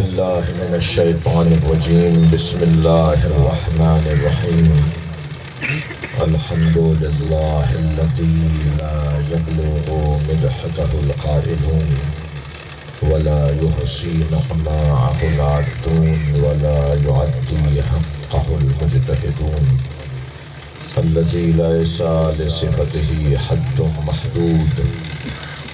باللہ من الشیطان الرجیم بسم اللہ الرحمن الرحیم الحمد للہ الذی لا یبلغ مدحته القائلون ولا يحصي نعماءه العادون ولا يعدي حقه المجتهدون الذي ليس لصفته حد محدود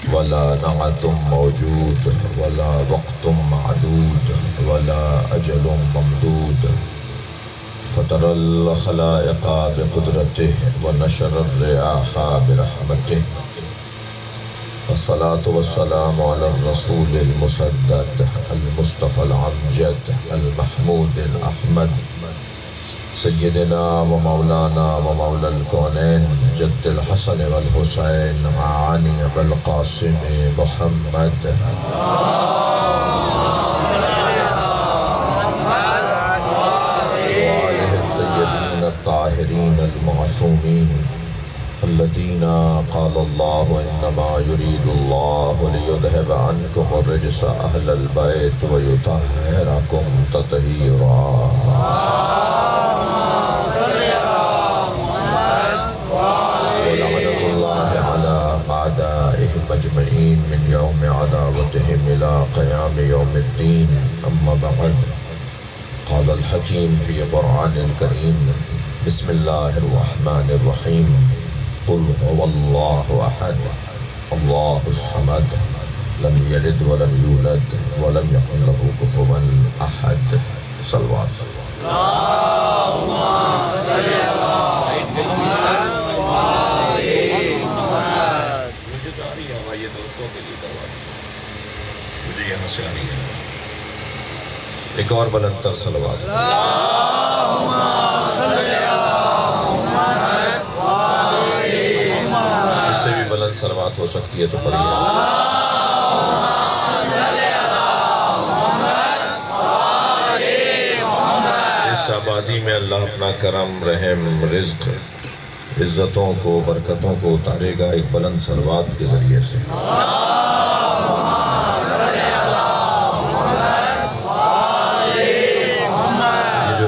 ولا نعت موجود ولا وقت معدود ولا أجل ممدود فطر الخلائق بقدرته ونشر الرياح برحمته والصلاة والسلام على الرسول المسدد المصطفى العمجد المحمود الأحمد سیدنا و مولانا و مولا الکونین جد الحسن والحسین معانی بالقاسم محمد وآلہ الطیبین الطاہرین المعصومین الذین قال اللہ انما یرید اللہ لیذہب عنکم الرجس اہل البیت ویطہرکم تطہیرا مجمعین من یوم عداوتهم الى قیام یوم الدین اما بعد قال الحکیم فی قرآن الکریم بسم اللہ الرحمن الرحیم قل هو اللہ احد اللہ الصمد لم یلد ولم یولد ولم یکن له کفوا احد صلوات اللہم صلی ایک اور بلند تر صلوات اس سے بھی بلند صلوات ہو سکتی ہے تو پڑھیے اس آبادی میں اللہ اپنا کرم رحم رزق عزتوں کو برکتوں کو اتارے گا ایک بلند صلوات کے ذریعے سے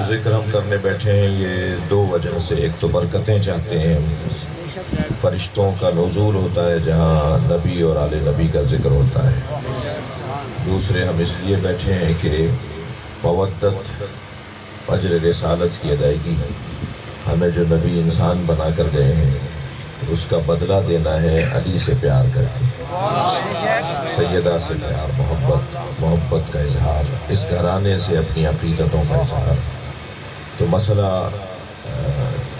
ذکر ہم کرنے بیٹھے ہیں یہ دو وجہ سے ایک تو برکتیں چاہتے ہیں فرشتوں کا نزول ہوتا ہے جہاں نبی اور آل نبی کا ذکر ہوتا ہے دوسرے ہم اس لیے بیٹھے ہیں کہ مودت اجر رسالت کی ادائیگی ہمیں جو نبی انسان بنا کر گئے ہیں اس کا بدلہ دینا ہے علی سے پیار کر کے سیدہ سے پیار محبت کا اظہار اس گھرانے سے اپنی عقیدتوں کا اظہار تو مسئلہ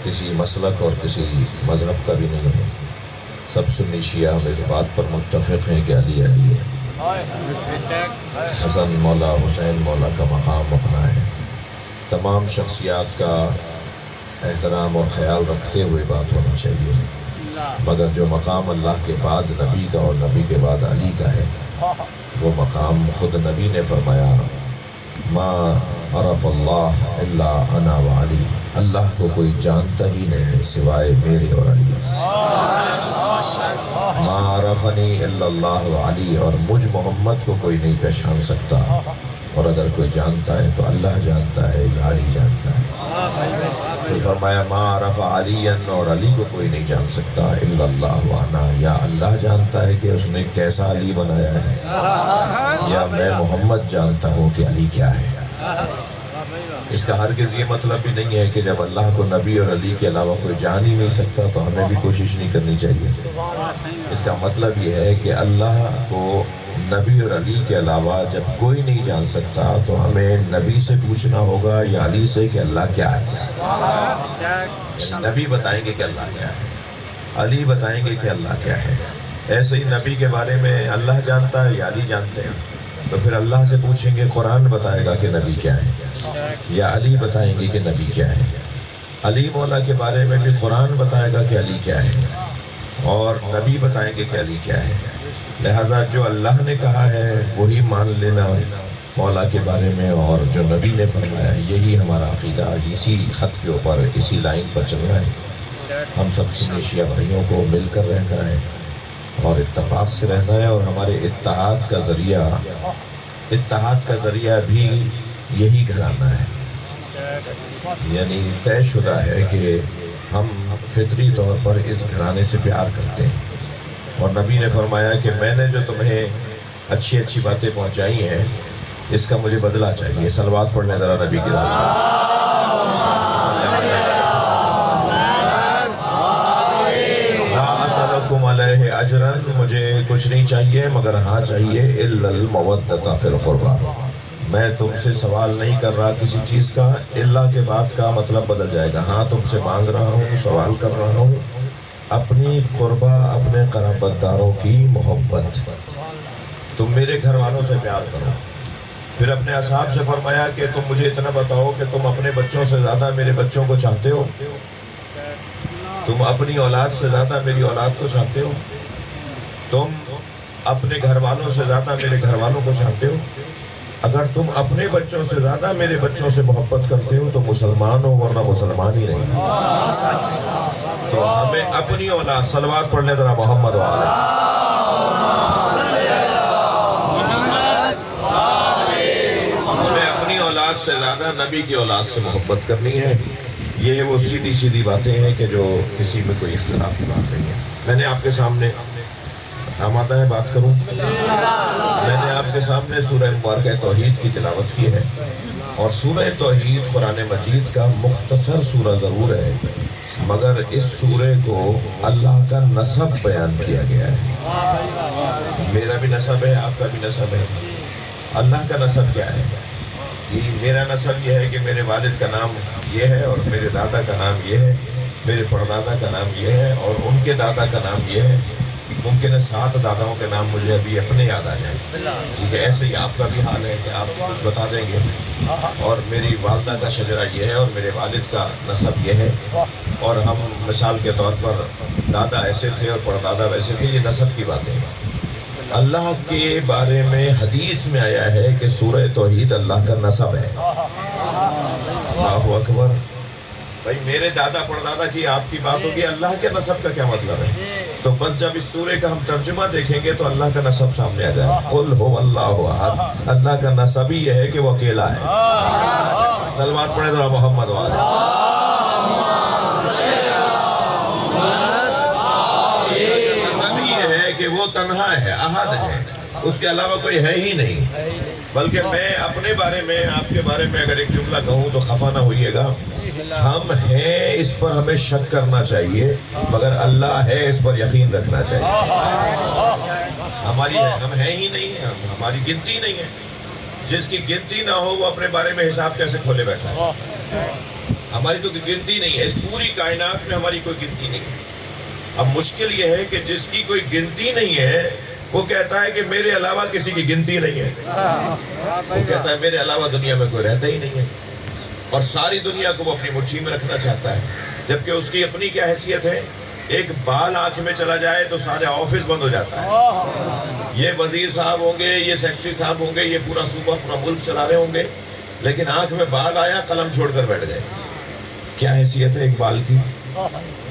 کسی مسلک اور کسی مذہب کا بھی نہیں ہے سب سنی شیعہ ہم اس بات پر متفق ہیں کہ علی علی ہے حسن مولا حسین مولا کا مقام اپنا ہے تمام شخصیات کا احترام اور خیال رکھتے ہوئے بات ہونی چاہیے مگر جو مقام اللہ کے بعد نبی کا اور نبی کے بعد علی کا ہے وہ مقام خود نبی نے فرمایا ما عرف اللہ الا انا و علی اللہ کو کوئی جانتا ہی نہیں سوائے میرے اور علی ما عرفنی الا اللہ و علی اور مجھ محمد کو کوئی نہیں پہچان سکتا اور اگر کوئی جانتا ہے تو اللہ جانتا ہے یا علی جانتا ہے پھر فرمایا ما عرف علی اور علی کو کوئی نہیں جان سکتا الا اللہ و انا یا اللہ جانتا ہے کہ اس نے کیسا علی بنایا ہے یا میں محمد جانتا ہوں کہ علی کیا ہے اس کا ہرگز یہ مطلب بھی نہیں ہے کہ جب اللہ کو نبی اور علی کے علاوہ کوئی جان ہی نہیں سکتا تو ہمیں بھی کوشش نہیں کرنی چاہیے اس کا مطلب یہ ہے کہ اللہ کو نبی اور علی کے علاوہ جب کوئی نہیں جان سکتا تو ہمیں نبی سے پوچھنا ہوگا یا علی سے کہ اللہ کیا ہے نبی بتائیں گے کہ اللہ کیا ہے علی بتائیں گے کہ اللہ کیا ہے ایسے ہی نبی کے بارے میں اللہ جانتا ہے یا علی جانتے ہیں تو پھر اللہ سے پوچھیں گے قرآن بتائے گا کہ نبی کیا ہے یا علی بتائیں گے کہ نبی کیا ہے علی مولا کے بارے میں بھی قرآن بتائے گا کہ علی کیا ہے اور نبی بتائیں گے کہ علی کیا ہے لہذا جو اللہ نے کہا ہے وہی مان لینا مولا کے بارے میں اور جو نبی نے فرمایا یہی ہمارا عقیدہ اسی خط کے اوپر اسی لائن پر چلنا ہے ہم سب سنی شیعہ بھائیوں کو مل کر رہنا ہے اور اتفاق سے رہنا ہے اور ہمارے اتحاد کا ذریعہ اتحاد کا ذریعہ بھی یہی گھرانہ ہے، یعنی طے شدہ ہے کہ ہم فطری طور پر اس گھرانے سے پیار کرتے ہیں، اور نبی نے فرمایا کہ میں نے جو تمہیں اچھی اچھی باتیں پہنچائی ہیں اس کا مجھے بدلہ چاہیے۔ صلوات پڑھنے ذرا نبی کی ذات۔ لا اسألکم علیہ اجرا، مجھے کچھ نہیں چاہیے مگر ہاں چاہیے الا المودۃ فی القربى، میں تم سے سوال نہیں کر رہا کسی چیز کا، اللہ کے بعد کا مطلب بدل جائے گا، ہاں تم سے مانگ رہا ہوں، سوال کر رہا ہوں اپنی قربہ، اپنے قرابت داروں کی محبت، تم میرے گھر والوں سے پیار کرو۔ پھر اپنے اصحاب سے فرمایا کہ تم مجھے اتنا بتاؤ کہ تم اپنے بچوں سے زیادہ میرے بچوں کو چاہتے ہو، تم اپنی اولاد سے زیادہ میری اولاد کو چاہتے ہو، تم اپنے گھر والوں سے زیادہ میرے گھر والوں کو چاہتے ہو، اگر تم اپنے بچوں سے زیادہ میرے بچوں سے محبت کرتے ہو تو مسلمان ہو، ورنہ مسلمان ہی نہیں۔ تو ہمیں اپنی اولاد، صلوات پڑھنے ذرا محمد وعلیہ، ہمیں اپنی اولاد سے زیادہ نبی کی اولاد سے محبت کرنی ہے۔ یہ وہ سیدھی سیدھی باتیں ہیں کہ جو کسی میں کوئی اختلاف کی بات نہیں ہے۔ میں نے آپ کے سامنے آمادہ ہے بات کروں، میں نے آپ کے سامنے سورہ مبارکہ توحید کی تلاوت کی ہے، اور سورہ توحید قرآن مجید کا مختصر سورہ ضرور ہے، مگر اس سورہ کو اللہ کا نسب بیان کیا گیا ہے۔ میرا بھی نسب ہے، آپ کا بھی نسب ہے۔ اللہ کا نسب کیا ہے؟ کہ میرا نسب یہ ہے کہ میرے والد کا نام یہ ہے، اور میرے دادا کا نام یہ ہے، میرے پردادا کا نام یہ ہے، اور ان کے دادا کا نام یہ ہے۔ ممکن ہے 7 داداؤں کے نام مجھے ابھی اپنے یاد آ جائیں، ٹھیک ہے؟ ایسے ہی آپ کا بھی حال ہے کہ آپ کچھ بتا دیں گے، اور میری والدہ کا شجرہ یہ ہے، اور میرے والد کا نسب یہ ہے، اور ہم مثال کے طور پر دادا ایسے تھے اور پردادا ویسے تھے، یہ نسب کی باتیں ہیں۔ اللہ کے بارے میں حدیث میں آیا ہے کہ سورہ توحید اللہ کا نسب ہے۔ اللہ اکبر۔ بھائی میرے دادا پردادا کی آپ کی بات ہوگی، اللہ کے نسب کا کیا مطلب ہے؟ تو بس جب اس سورے کا ہم ترجمہ دیکھیں گے تو اللہ کا نسب سامنے آ جائے۔ قل هو اللہ احد، اللہ کا نسب ہی یہ ہے کہ وہ اکیلا ہے۔ صلوات پڑھیں ذرا محمد وعلیہ۔ نسب ہی یہ ہے کہ وہ تنہا ہے، احد ہے، اس کے علاوہ کوئی ہے ہی نہیں۔ بلکہ میں اپنے بارے میں، آپ کے بارے میں اگر ایک جملہ کہوں تو خفا نہ ہوئیے گا، ہم ہیں اس پر ہمیں شک کرنا چاہیے، مگر اللہ ہے اس پر یقین رکھنا چاہیے۔ ہم ہیں ہی نہیں، ہماری گنتی نہیں ہے۔ جس کی گنتی نہ ہو وہ اپنے بارے میں حساب کیسے کھولے بیٹھا ہے؟ ہماری تو گنتی نہیں ہے، اس پوری کائنات میں ہماری کوئی گنتی نہیں ہے۔ اب مشکل یہ ہے کہ جس کی کوئی گنتی نہیں ہے وہ کہتا ہے کہ میرے علاوہ کسی کی گنتی نہیں ہے، وہ کہتا ہے میرے علاوہ دنیا میں کوئی رہتا ہی نہیں ہے، اور ساری دنیا کو وہ اپنی مٹھی میں رکھنا چاہتا ہے، جبکہ اس کی اپنی کیا حیثیت ہے؟ ایک بال آنکھ میں چلا جائے تو سارے آفس بند ہو جاتا ہے۔ یہ وزیر صاحب ہوں گے، یہ سیکرٹری صاحب ہوں گے، یہ پورا صوبہ پورا ملک چلا رہے ہوں گے، لیکن آنکھ میں بال آیا قلم چھوڑ کر بیٹھ گئے۔ کیا حیثیت ہے ایک بال کی؟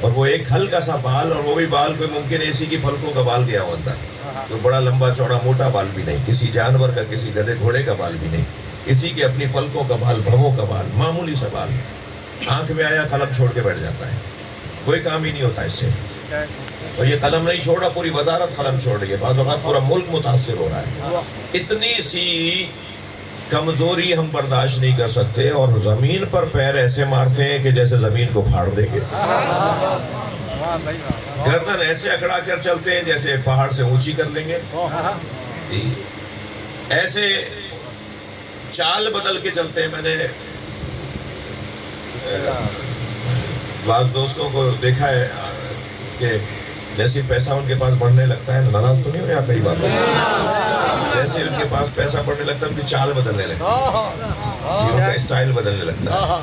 اور وہ ایک ہلکا سا بال، اور وہ بھی بال کوئی ممکن اسی کی پھلکوں کا بال گیا ہوتا ہے، تو بڑا لمبا چوڑا موٹا بال بھی نہیں، کسی جانور کا، کسی گدھے گھوڑے کا بال بھی نہیں، اسی کی اپنی پلکوں کا بال، بھووں کا بال، معمولی سا بال، آنکھ میں آیا قلم چھوڑ کے بیٹھ جاتا ہے، کوئی کام ہی نہیں ہوتا اس سے۔ اور یہ قلم نہیں چھوڑ رہا، پوری وزارت قلم چھوڑ رہی ہے، بعض اوقات پورا ملک متاثر ہو رہا ہے۔ اتنی سی کمزوری ہم برداشت نہیں کر سکتے، اور زمین پر پیر ایسے مارتے ہیں کہ جیسے زمین کو پھاڑ دیں گے، گردن ایسے اکڑا کر چلتے ہیں جیسے پہاڑ سے اونچی کر لیں گے، ایسے چال بدل کے چلتے ہیں۔ میں نے بعض دوستوں کو دیکھا ہے کہ جیسے پیسہ ان کے پاس بڑھنے لگتا ہے، ناراض تو نہیں ہو رہے آپ کئی بات، جیسے ان کے پاس پیسہ بڑھنے لگتا ہے ان کی چال بدلنے لگتی ہے، ان کا اسٹائل بدلنے لگتا ہے۔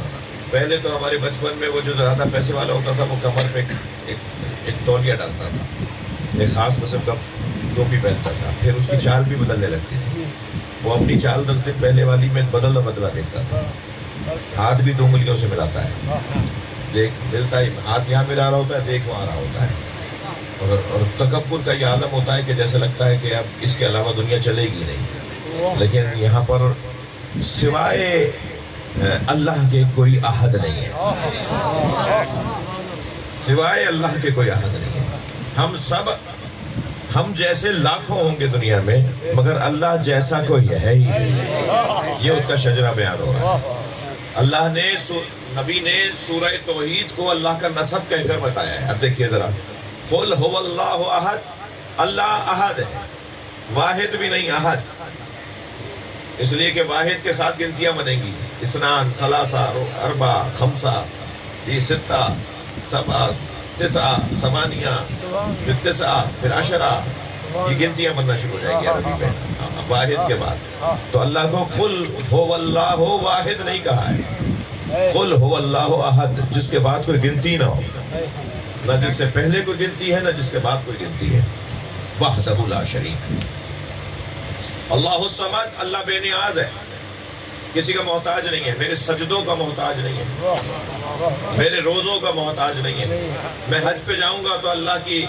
پہلے تو ہمارے بچپن میں وہ جو زیادہ پیسے والا ہوتا تھا وہ کمر پہ ایک تولیہ ڈالتا تھا، ایک خاص قسم کا ٹوپی پہنتا تھا، پھر اس کی چال بھی بدلنے لگتی تھی، وہ اپنی چال 10 دن پہلے والی میں بدلا دیکھتا تھا۔ ہاتھ بھی 2 انگلیوں سے ملاتا ہے، دیکھ ملتا ہی، ہاتھ یہاں ملا رہا ہوتا ہے، دیکھ وہاں رہا ہوتا ہے، اور تکبر کا یہ عالم ہوتا ہے کہ جیسے لگتا ہے کہ اب اس کے علاوہ دنیا چلے گی نہیں۔ لیکن یہاں پر سوائے اللہ کے کوئی احد نہیں ہے، سوائے اللہ کے کوئی احد نہیں ہے۔ ہم جیسے لاکھوں ہوں گے دنیا میں، مگر اللہ جیسا کوئی ہے ہی نہیں۔ یہ اس کا شجرہ بیان ہو رہا ہے۔ اللہ نے نبی نے سورہ توحید کو اللہ کا نسب کہہ کر بتایا ہے۔ اب دیکھیے ذرا، قل هو اللہ احد، اللہ احد ہے، واحد بھی نہیں، احد، اس لیے کہ واحد کے ساتھ گنتیاں بنیں گی، اسنان، ثلاثہ، اربع، خمسہ، یہ ستہ، سبع، تسعہ، ثمانیہ، پھر تسعہ، پھر عشرہ، یہ گنتیاں بننا شروع ہو جائیں گی عربی میں واحد کے بعد۔ تو اللہ کو قل هو اللہ واحد نہیں کہا ہے، قل هو اللہ احد، جس کے بعد کوئی گنتی نہ ہو، نہ جس سے پہلے کوئی گنتی ہے، نہ جس کے بعد کوئی گنتی ہے۔ وحدہ لا شریک، اللہ الصمد، اللہ بے نیاز ہے، کسی کا محتاج نہیں ہے، میرے سجدوں کا محتاج نہیں ہے، میرے روزوں کا محتاج نہیں ہے۔ میں حج پہ جاؤں گا تو اللہ کی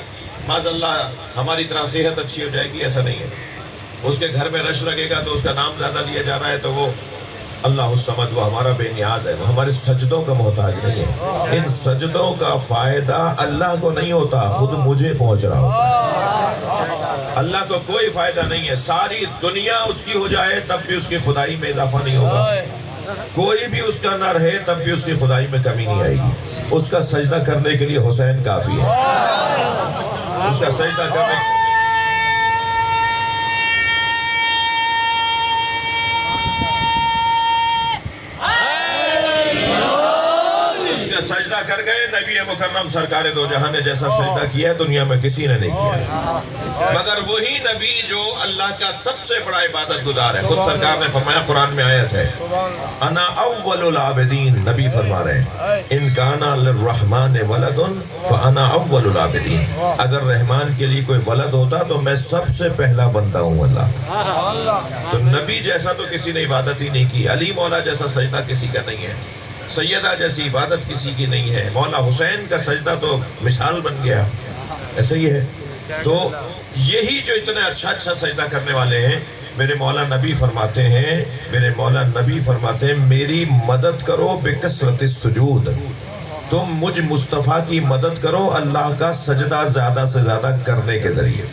معاذ اللہ ہماری طرح صحت اچھی ہو جائے گی، ایسا نہیں ہے۔ اس کے گھر میں رش لگے گا تو اس کا نام زیادہ لیا جا رہا ہے تو وہ اللہ الصمد، وہ ہمارا بے نیاز ہے، وہ ہمارے سجدوں کا محتاج نہیں ہے۔ ان سجدوں کا فائدہ اللہ کو نہیں ہوتا، خود مجھے پہنچ رہا ہوتا ہے۔ اللہ کو کوئی فائدہ نہیں ہے، ساری دنیا اس کی ہو جائے تب بھی اس کی خدائی میں اضافہ نہیں ہوگا، کوئی بھی اس کا نہ رہے تب بھی اس کی خدائی میں کمی نہیں آئے گی۔ اس کا سجدہ کرنے کے لیے حسین کافی ہے، اس کا سجدہ کرنے سجدہ کر گئے، نبی مکرم سرکار دو جہاں نے جیسا سجدہ کیا ہے دنیا میں کسی نے نہیں کیا، مگر وہی نبی جو اللہ کا سب سے بڑا عبادت گزار ہے۔ خود سرکار نے فرمایا، قرآن میں آیت ہے، انا اول العابدین، نبی فرما رہے ہیں، ان کانا للرحمن ولد فانا اول العابدین، اگر رحمان کے لیے کوئی ولد ہوتا تو میں سب سے پہلا بندہ ہوں اللہ کا۔ تو نبی جیسا تو کسی نے عبادت ہی نہیں کی، علی مولا جیسا سجدہ کسی کا نہیں ہے، سیدہ جیسی عبادت کسی کی نہیں ہے، مولا حسین کا سجدہ تو مثال بن گیا، ایسا ہی ہے۔ تو یہی جو اتنے اچھا سجدہ کرنے والے ہیں، میرے مولا نبی فرماتے ہیں، میری مدد کرو بکثرت السجود، تم مجھ مصطفیٰ کی مدد کرو اللہ کا سجدہ زیادہ سے زیادہ کرنے کے ذریعے۔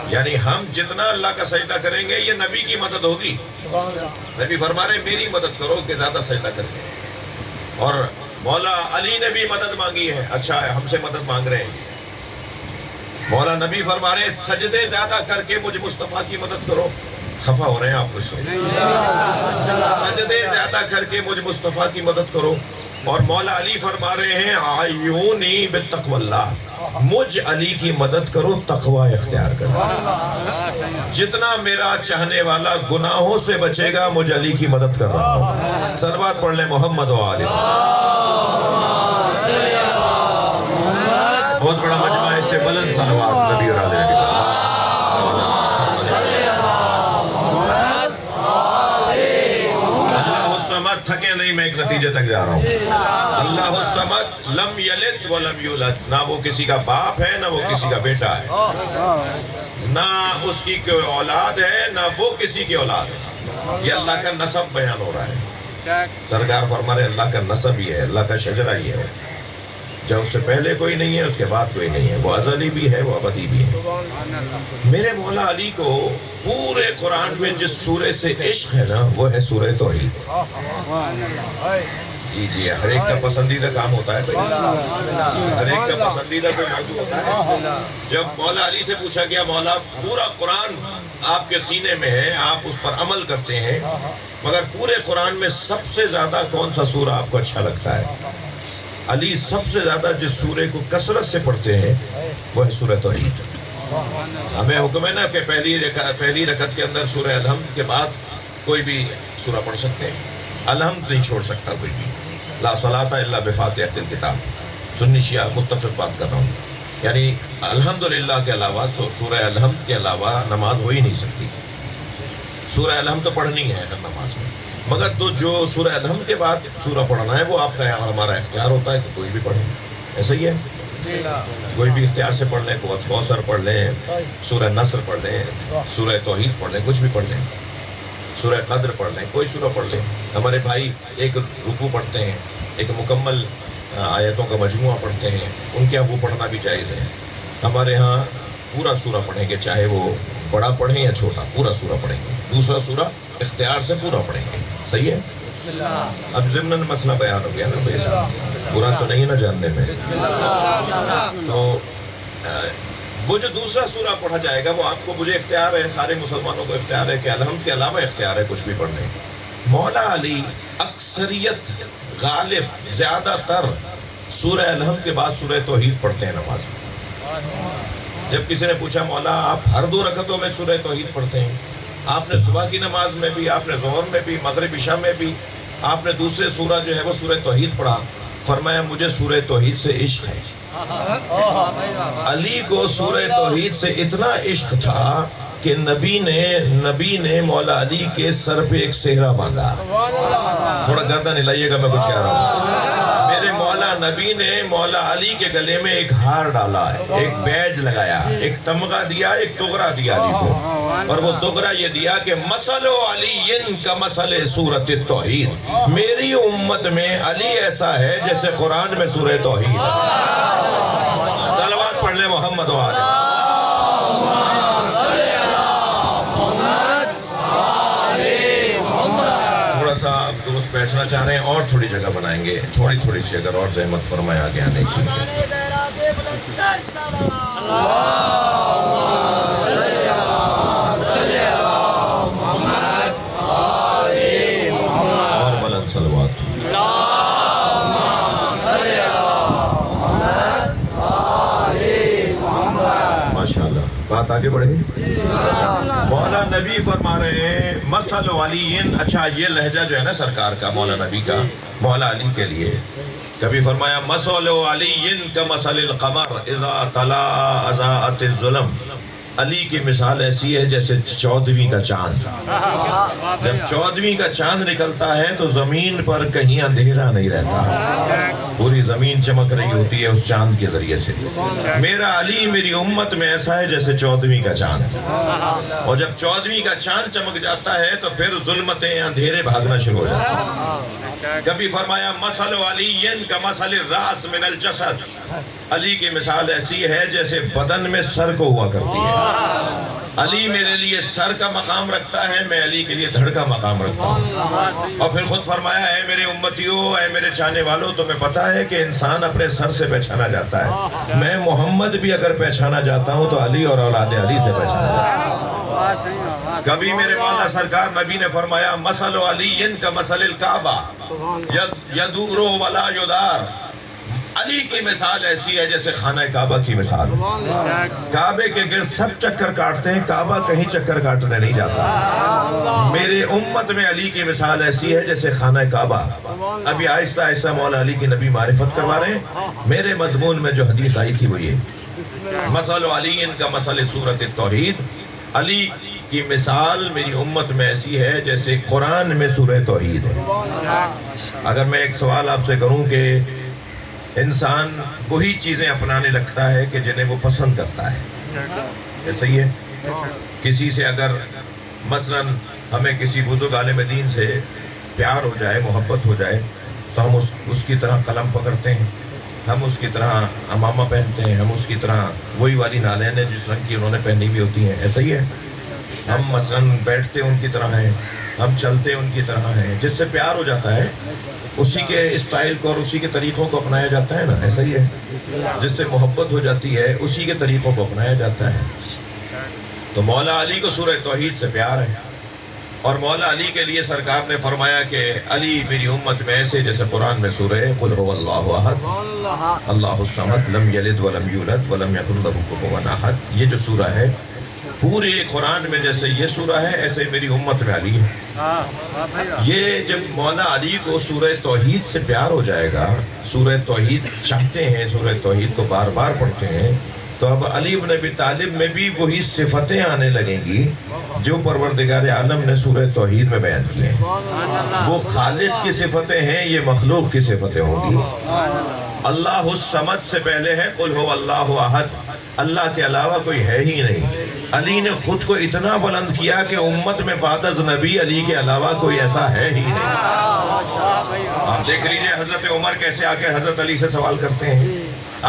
یعنی ہم جتنا اللہ کا سجدہ کریں گے یہ نبی کی مدد ہوگی۔ نبی فرما رہے ہیں میری مدد کرو کہ زیادہ سجدہ کر کے۔ اور مولا علی نے بھی مدد مانگی ہے، اچھا ہے ہم سے مدد مانگ رہے ہیں۔ مولا نبی فرما رہے ہیں سجدے زیادہ کر کے مجھ مصطفیٰ کی مدد کرو، خفا ہو رہے ہیں آپ مجھ سے، سجدے زیادہ کر کے مجھ مصطفیٰ کی مدد کرو۔ اور مولا علی فرما رہے ہیں آئیونی بتقوی اللہ، مجھ علی کی مدد کرو تقوی اختیار کرو۔ جتنا میرا چاہنے والا گناہوں سے بچے گا مجھ علی کی مدد کر رہا ہوں۔ صلوات پڑھ لیں محمد و آل محمد۔ بہت بڑا مجمع ہے، اس سے بلند صلوات نبی اور آل نبی۔ تھکے نہیں، میں ایک نتیجے تک جا رہا ہوں۔ اللہ الصمد لم یلد ولم یولد، نہ وہ کسی کا باپ ہے نہ وہ کسی کا بیٹا ہے، نہ اس کی کوئی اولاد ہے نہ وہ کسی کی اولاد ہے۔ یہ اللہ کا نسب بیان ہو رہا ہے۔ سرکار فرما رہے اللہ کا نسب یہ ہے، اللہ کا شجرہ یہ ہے، جب اس سے پہلے کوئی نہیں ہے اس کے بعد کوئی نہیں ہے، وہ ازلی بھی ہے وہ ابدی بھی ہے۔ میرے مولا علی کو پورے قرآن میں جس سورے سے عشق ہے نا وہ ہے سورہ توحید۔ جی ہر ایک کا پسندیدہ کام ہوتا ہے، ہر ایک کا پسندیدہ کوئی موضوع ہوتا ہے۔ جب مولا علی سے پوچھا گیا مولا پورا قرآن آپ کے سینے میں ہے، آپ اس پر عمل کرتے ہیں، مگر پورے قرآن میں سب سے زیادہ کون سا سورہ آپ کو اچھا لگتا ہے؟ علی سب سے زیادہ جس سورے کو کثرت سے پڑھتے ہیں وہ ہے سورہ توحید۔ ہمیں حکم ہے نا کہ پہلی رکعت کے اندر سورہ الحمد کے بعد کوئی بھی سورہ پڑھ سکتے ہیں، الحمد نہیں چھوڑ سکتا کوئی بھی۔ لا صلاۃ الا بفاتحۃ الکتاب، سنی شیعہ متفق بات کر رہا ہوں، یعنی الحمدللہ کے علاوہ سورہ الحمد کے علاوہ نماز ہو ہی نہیں سکتی۔ سورہ الحمد تو پڑھنی ہے ہر نماز میں، مگر تو جو سورہ الحمد کے بعد سورہ پڑھنا ہے وہ آپ کا ہمارا اختیار ہوتا ہے کہ کوئی بھی پڑھیں، ایسا ہی ہے۔ کوئی بھی اختیار سے پڑھ لیں، کوثر پڑھ لیں، سورہ نصر پڑھ لیں، سورہ توحید پڑھ لیں، کچھ بھی پڑھ لیں، سورہ قدر پڑھ لیں، کوئی سورہ پڑھ لیں۔ ہمارے بھائی ایک رکوع پڑھتے ہیں، ایک مکمل آیتوں کا مجموعہ پڑھتے ہیں، ان کے یہاں وہ پڑھنا بھی جائز ہے۔ ہمارے ہاں پورا سورہ پڑھیں گے، چاہے وہ بڑا پڑھیں یا چھوٹا، پورا سورہ پڑھیں گے۔ دوسرا سورہ اختیار سے پورا پڑھیں گے، صحیح ہے؟ اب ضمن مسئلہ بیان ہو گیا نا بھائی صاحب، برا تو نہیں نا جاننے میں۔ تو وہ جو دوسرا سورہ پڑھا جائے گا وہ آپ کو، مجھے اختیار ہے، سارے مسلمانوں کو اختیار ہے کہ الحمد کے علاوہ اختیار ہے کچھ بھی پڑھنے۔ مولا علی اکثریت، غالب، زیادہ تر سورہ الحمد کے بعد سورہ توحید پڑھتے ہیں نماز میں۔ جب کسی نے پوچھا مولا آپ ہر 2 رکعتوں میں سورہ توحید پڑھتے ہیں؟ آپ نے صبح کی نماز میں بھی، آپ نے ظہر میں بھی، مغرب عشاء میں بھی آپ نے دوسرے سورہ جو ہے وہ سورہ توحید پڑھا۔ فرمایا مجھے سورہ توحید سے عشق ہے۔ علی کو سورہ توحید سے اتنا عشق تھا کہ نبی نے مولا علی کے سر پہ ایک سہرا باندھا۔ تھوڑا گردن ہلائیے گا، میں کچھ کہہ رہا ہوں۔ میرے مولا نبی نے مولا علی کے گلے میں ایک ہار ڈالا ہے، ایک بیج لگایا، ایک تمغہ دیا، ایک تغرہ دیا علی کو، اور وہ تغرہ یہ دیا کہ مثل علی کا مثل سورۃ التوحید، میری امت میں علی ایسا ہے جیسے قرآن میں سورہ توحید۔ صلوات پڑھ لیں محمد و آلہ۔ تھوڑا سا آپ دوست بیٹھنا چاہ رہے ہیں اور تھوڑی جگہ بنائیں گے، تھوڑی سی اگر اور زحمت فرمائے آگے آنے کی۔ اور بلند صلوات۔ ماشاءاللہ، بات آگے بڑھے۔ مولا نبی فرما رہے ہیں مثل علی، اچھا یہ لہجہ جو ہے نا سرکار کا، مولا نبی کا مولا علی کے لیے، کبھی فرمایا مثل علی کمثل القمر اذا طلع اضاءت الظلم، علی کی مثال ایسی ہے جیسے 14ویں کا چاند۔ جب 14ویں کا چاند نکلتا ہے تو زمین پر کہیں اندھیرا نہیں رہتا، پوری زمین چمک رہی ہوتی ہے اس چاند کے ذریعے سے۔ میرا علی میری امت میں ایسا ہے جیسے 14ویں کا چاند، اور جب 14ویں کا چاند چمک جاتا ہے تو پھر ظلمتیں، اندھیرے بھاگنا شروع ہو جاتے ہیں۔ کبھی فرمایا مثل علی کمثل الراس من الجسد، علی کی مثال ایسی ہے جیسے بدن میں سر کو ہوا کرتی ہے۔ علی میرے لیے سر کا مقام رکھتا ہے، میں علی کے لیے دھڑ کا مقام رکھتا ہوں۔ اور پھر خود فرمایا اے میرے امتیوں، اے میرے چاہنے والوں، تمہیں پتہ ہے کہ انسان اپنے سر سے پہچانا جاتا ہے، میں محمد بھی اگر پہچانا جاتا ہوں تو علی اور اولاد علی سے پہچانا جاتا ہوں۔ کبھی میرے مولا سرکار نبی نے فرمایا مثل علی کمثل الکعبہ یدور ولا یدار، علی کی مثال ایسی ہے جیسے خانہ کعبہ کی مثال۔ کعبے کے گرد سب چکر کاٹتے ہیں، کعبہ کہیں چکر کاٹنے نہیں جاتا۔ میرے امت میں علی کی مثال ایسی ہے جیسے خانہ کعبہ۔ ابھی آہستہ آہستہ مولا علی کی نبی معرفت کروا رہے ہیں۔ میرے مضمون میں جو حدیث آئی تھی وہ یہ مثل علی کا مثل سورۃ التوحید، علی کی مثال میری امت میں ایسی ہے جیسے قرآن میں سورہ توحید ہے۔ اگر میں ایک سوال آپ سے کروں کہ انسان وہی چیزیں اپنانے لگتا ہے کہ جنہیں وہ پسند کرتا ہے، ایسا ہی ہے؟ کسی سے اگر مثلا ہمیں کسی بزرگ عالم دین سے پیار ہو جائے، محبت ہو جائے، تو ہم اس کی طرح قلم پکڑتے ہیں، ہم اس کی طرح امامہ پہنتے ہیں، ہم اس کی طرح وہی والی نالینیں جس رنگ کی انہوں نے پہنی بھی ہوتی ہیں، ایسا ہی ہے؟ ہم مثلا بیٹھتے ان کی طرح ہیں، ہم چلتے ان کی طرح ہیں، جس سے پیار ہو جاتا ہے اسی کے اسٹائل کو اور اسی کے طریقوں کو اپنایا جاتا ہے نا، ایسا ہی ہے؟ جس سے محبت ہو جاتی ہے اسی کے طریقوں کو اپنایا جاتا ہے۔ تو مولا علی کو سورہ توحید سے پیار ہے، اور مولا علی کے لیے سرکار نے فرمایا کہ علی میری امت میں ایسے جیسے قرآن میں سورہ قل هو اللہ احد اللہ الصمد لم یلد ولم یولد ولم یکن لہ کفوا احد، یہ جو سورہ ہے پورے قرآن میں جیسے یہ سورہ ہے ایسے میری امت میں علی ہے۔ یہ جب مولا علی کو سورہ توحید سے پیار ہو جائے گا، سورہ توحید چاہتے ہیں، سورہ توحید کو بار بار پڑھتے ہیں، تو اب علی بن ابی طالب میں بھی وہی صفتیں آنے لگیں گی جو پروردگار عالم نے سورہ توحید میں بیان کی ہیں. وہ خالق کی صفتیں ہیں، یہ مخلوق کی صفتیں ہوں گی. اللہ الصمد سے پہلے ہے قل هو اللہ احد، اللہ کے علاوہ کوئی ہے ہی نہیں. علی نے خود کو اتنا بلند کیا کہ امت میں بعد از نبی علی کے علاوہ کوئی ایسا ہے ہی نہیں. آپ دیکھ لیجئے حضرت عمر کیسے آ کے حضرت علی سے سوال کرتے ہیں.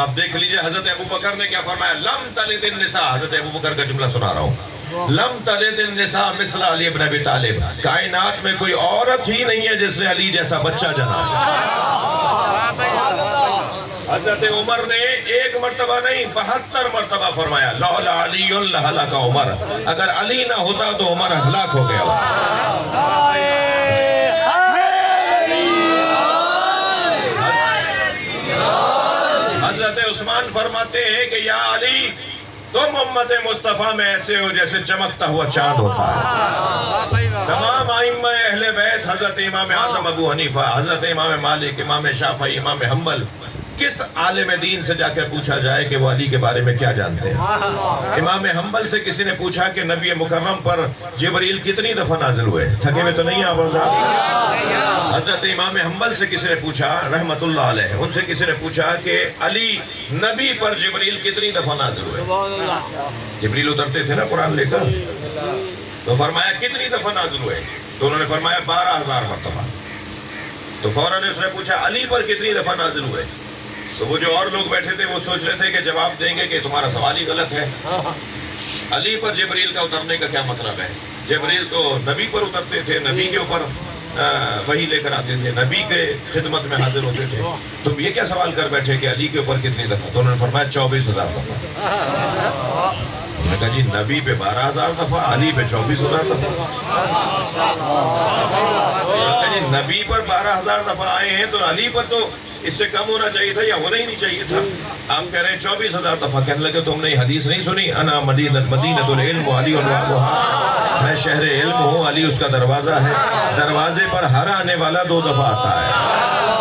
آپ دیکھ لیجئے حضرت ابو بکر نے کیا فرمایا، لم تلد النساء، حضرت ابو بکر کا جملہ سنا رہا ہوں، لم تلد النساء مثل علی بن ابی طالب، کائنات میں کوئی عورت ہی نہیں ہے جس نے علی جیسا بچہ جنا. حضرت عمر نے ایک مرتبہ نہیں 72 مرتبہ فرمایا لولا علی لہلک عمر، اگر علی نہ ہوتا تو عمر ہلاک ہو گیا. حضرت عثمان فرماتے ہیں کہ یا علی تم امت مصطفیٰ میں ایسے ہو جیسے چمکتا ہوا چاند ہوتا ہے. تمام ائمہ اہل بیت، حضرت امام اعظم ابو حنیفہ، حضرت امام مالک، امام شافعی، امام حنبل، کس عالم دین سے جا کر پوچھا جائے کہ وہ علی کے بارے میں کیا جانتے ہیں. امام حنبل سے کسی نے پوچھا کہ نبی مکرم پر جبریل کتنی دفعہ نازل ہوئے، تھکے ہوئے تو نہیں آپ حضرت امام حنبل سے کسی نے پوچھا رحمت اللہ علیہ، ان سے کسی نے پوچھا کہ علی نبی پر جبریل کتنی دفعہ نازل ہوئے. جبریل اترتے تھے نا قرآن لے کر، تو فرمایا کتنی دفعہ نازل ہوئے، تو انہوں نے فرمایا 12,000 مرتبہ. تو فوراً اس نے پوچھا علی پر کتنی دفعہ نازل ہوئے. تو وہ جو اور لوگ بیٹھے تھے وہ سوچ رہے تھے کہ جواب دیں گے کہ تمہارا سوال ہی غلط ہے، علی پر جبریل کا اترنے کا کیا مطلب ہے. جبریل تو نبی پر اترتے تھے، نبی کے اوپر وحی لے کر آتے تھے، نبی کے خدمت میں حاضر ہوتے تھے، تم یہ کیا سوال کر بیٹھے کہ علی کے اوپر کتنی دفعہ. تو انہوں نے فرمایا 24,000 دفعہ. انہوں نے کہا جی نبی پہ 12,000 دفعہ، علی پہ 24,000 دفعہ. جی نبی پر 12,000 دفعہ آئے ہیں تو علی پر تو اس سے کم ہونا چاہیے تھا یا ہونا ہی نہیں چاہیے تھا. آپ کہہ رہے ہیں 24,000 دفعہ. کہنے لگے تم نے حدیث نہیں سنی، انا مدینۃ العلم علی بابها، میں شہر علم ہوں، علی اس کا دروازہ ہے، دروازے پر ہر آنے والا 2 دفعہ آتا ہے،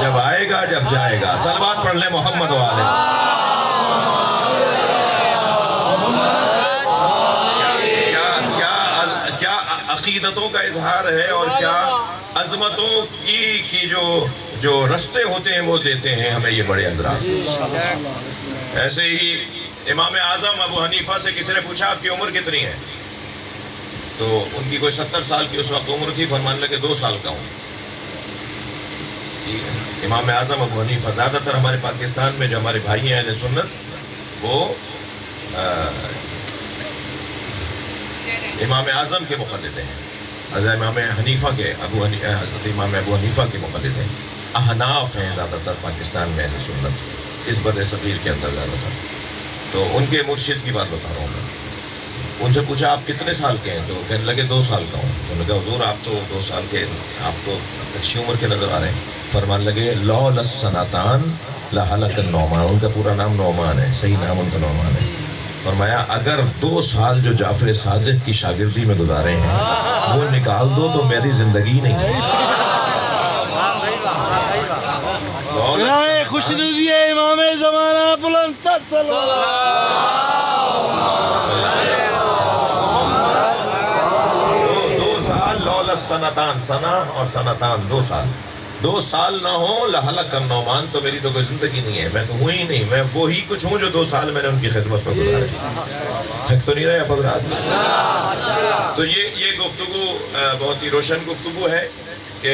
جب آئے گا جب جائے گا. صلوات پڑھ لیں محمد والے. کیا عقیدتوں کا اظہار ہے اور کیا عظمتوں کی جو رستے ہوتے ہیں وہ دیتے ہیں ہمیں یہ بڑے حضرات. ایسے ہی امام اعظم ابو حنیفہ سے کسی نے پوچھا آپ کی عمر کتنی ہے، تو ان کی کوئی 70 سال کی اس وقت عمر تھی. فرمانے لگے 2 سال کا ہوں. امام اعظم ابو حنیفہ، زیادہ تر ہمارے پاکستان میں جو ہمارے بھائی ہیں اہل سنت وہ امام اعظم کے مقلد ہیں، حضرت امام حنیفہ کے حضرت امام ابو حنیفہ کے مقلد ہیں. احناف ہیں زیادہ تر پاکستان میں اہل سنت، اس بر صغیر کے اندر زیادہ تر. تو ان کے مرشد کی بات بتا رہا ہوں میں. ان سے پوچھا آپ کتنے سال کے ہیں، تو کہنے لگے 2 سال کا ہوں. تو انہوں نے کہا حضور آپ تو 2 سال کے، آپ تو اچھی عمر کے نظر آ رہے ہیں. فرمان لگے لولا السنتان لہلک النعمان، ان کا پورا نام نعمان ہے، صحیح نام ان کا نعمان ہے. فرمایا اگر 2 سال جو جعفر صادق کی شاگردی میں گزارے ہیں وہ نکال دو تو میری زندگی نہیں ہے. خوش نوزی امام زمانہ بلند صلی سنتان، سنا اور سنتان 2 سال، 2 سال نہ ہو لہلک النعمان، تو میری تو کوئی زندگی نہیں ہے، میں تو ہوں ہی نہیں، میں وہی کچھ ہوں جو 2 سال میں نے ان کی خدمت میں گزارے. تھک تو نہیں رہے آپ حضرات. تو یہ گفتگو بہت ہی روشن گفتگو ہے کہ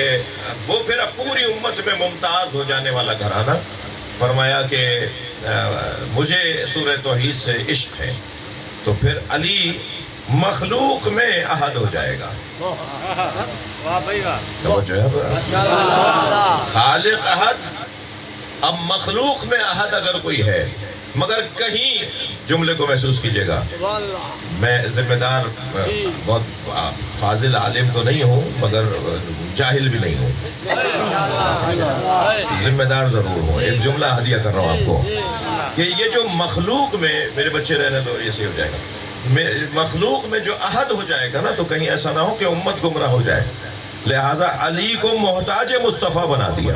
وہ پھر اب پوری امت میں ممتاز ہو جانے والا گھرانہ. فرمایا کہ مجھے سورہ توحید سے عشق ہے، تو پھر علی مخلوق میں احد ہو جائے گا. توجہ ہے، خالق احد، اب مخلوق میں احد اگر کوئی ہے. مگر کہیں جملے کو محسوس کیجئے گا، میں ذمہ دار بہت فاضل عالم تو نہیں ہوں مگر جاہل بھی نہیں ہوں، ذمہ دار ضرور ہوں. ایک جملہ ہدیہ کر رہا ہوں آپ کو کہ یہ جو مخلوق میں، میرے بچے رہنے تو ایسے ہو جائے گا، مخلوق میں جو احد ہو جائے گا نا تو کہیں ایسا نہ ہو کہ امت گمراہ ہو جائے. لہٰذا علی کو محتاج مصطفیٰ بنا دیا.